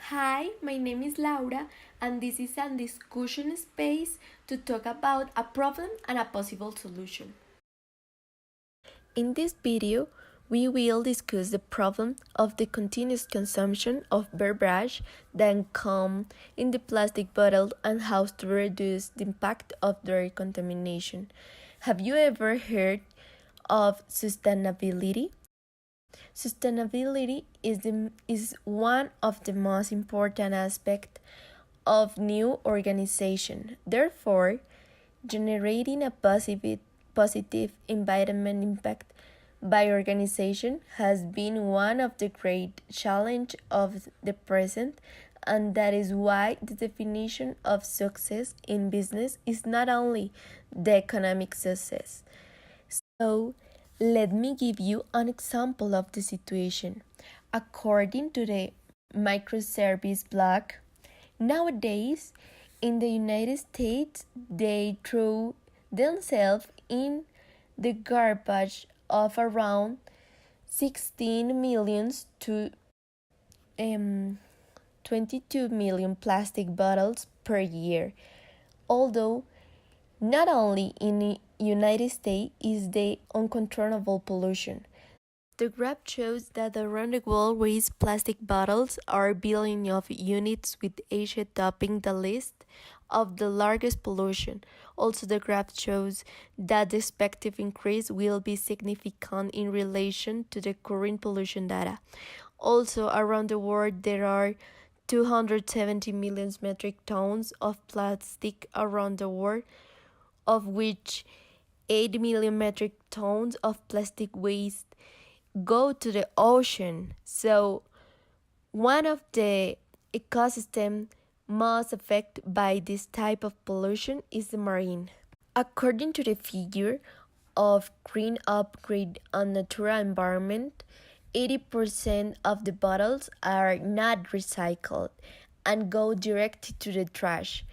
Hi, my name is Laura, and this is a discussion space to talk about a problem and a possible solution. In this video, we will discuss the problem of the continuous consumption of beverage that come in the plastic bottle and how to reduce the impact of their contamination. Have you ever heard of sustainability? Sustainability is one of the most important aspects of new organization. Therefore, generating a positive environment impact by organization has been one of the great challenge of the present, and that is why the definition of success in business is not only the economic success. So, let me give you an example of the situation. According to the microservice blog, nowadays in the United States they throw themselves in the garbage of around 16 millions to 22 million plastic bottles per year. Although not only in the United States is the uncontrollable pollution. The graph shows that around the world waste plastic bottles are billions of units, with Asia topping the list of the largest pollution. Also, the graph shows that the expected increase will be significant in relation to the current pollution data. Also, around the world there are 270 million metric tons of plastic around the world, of which 8 million metric tons of plastic waste go to the ocean. So, one of the ecosystem most affected by this type of pollution is the marine. According to the figure of Green Upgrade on Natural Environment, 80% of the bottles are not recycled and go directly to the trash.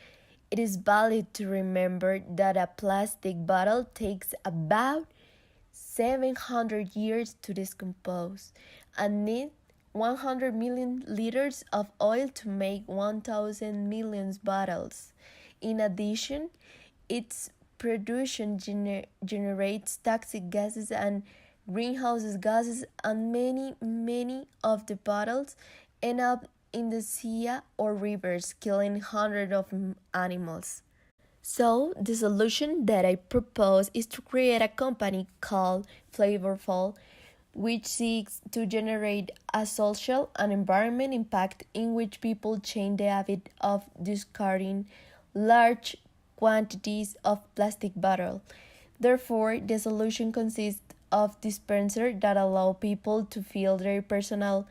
It is valid to remember that a plastic bottle takes about 700 years to decompose and needs 100 million liters of oil to make 1,000 million bottles. In addition, its production generates toxic gases and greenhouse gases, and many of the bottles end up in the sea or rivers, killing hundreds of animals. So, the solution that I propose is to create a company called Flavorful, which seeks to generate a social and environment impact in which people change the habit of discarding large quantities of plastic bottle. Therefore, the solution consists of dispensers that allow people to fill their personal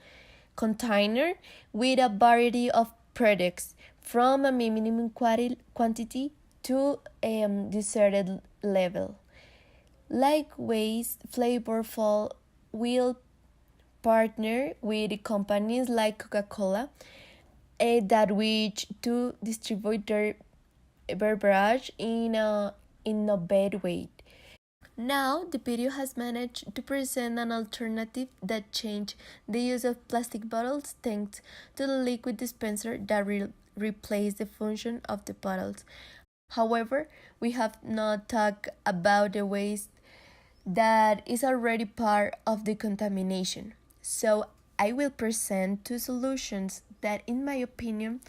container with a variety of products from a minimum quantity to a deserted level. Likewise, Flavorful will partner with companies like Coca-Cola that wish to distribute their beverage in a bad way. Now, the video has managed to present an alternative that changes the use of plastic bottles thanks to the liquid dispenser that replace the function of the bottles. However, we have not talked about the waste that is already part of the contamination. So, I will present two solutions that, in my opinion,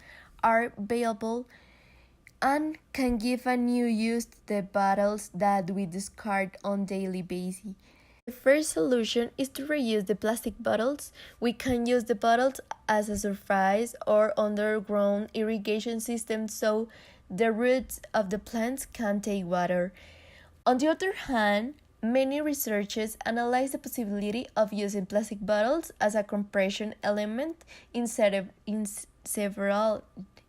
are viable and can give a new use to the bottles that we discard on daily basis. The first solution is to reuse the plastic bottles. We can use the bottles as a surface or underground irrigation system so the roots of the plants can take water. On the other hand, many researchers analyze the possibility of using plastic bottles as a compression element in several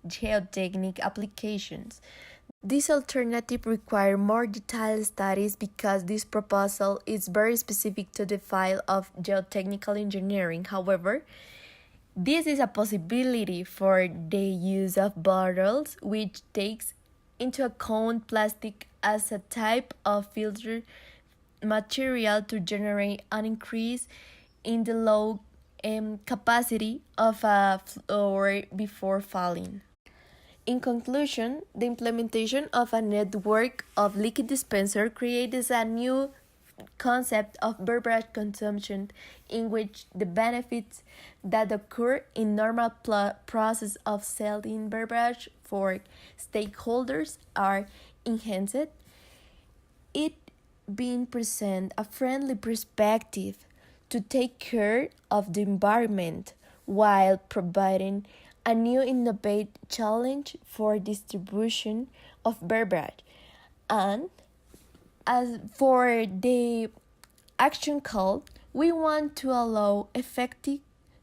geotechnic applications. This alternative requires more detailed studies because this proposal is very specific to the field of geotechnical engineering. However, this is a possibility for the use of bottles, which takes into account plastic as a type of filter material to generate an increase in the low capacity of a floor before falling. In conclusion, the implementation of a network of liquid dispenser creates a new concept of beverage consumption in which the benefits that occur in normal process of selling beverage for stakeholders are enhanced. It being present a friendly perspective to take care of the environment while providing a new innovative challenge for distribution of beverage. And as for the action call, we want to allow effective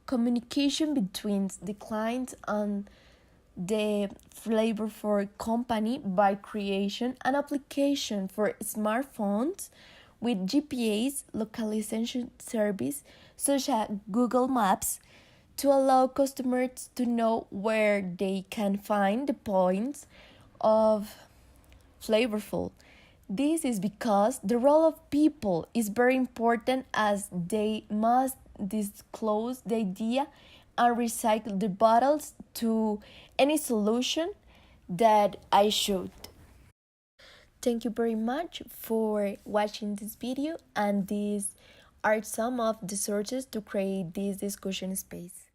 communication between the client and the flavorful company by creation an application for smartphones with GPS localization service such as Google Maps to allow customers to know where they can find the points of flavorful. This is because the role of people is very important as they must disclose the idea and recycle the bottles to any solution that I showed. Thank you very much for watching this video, and these are some of the sources to create this discussion space.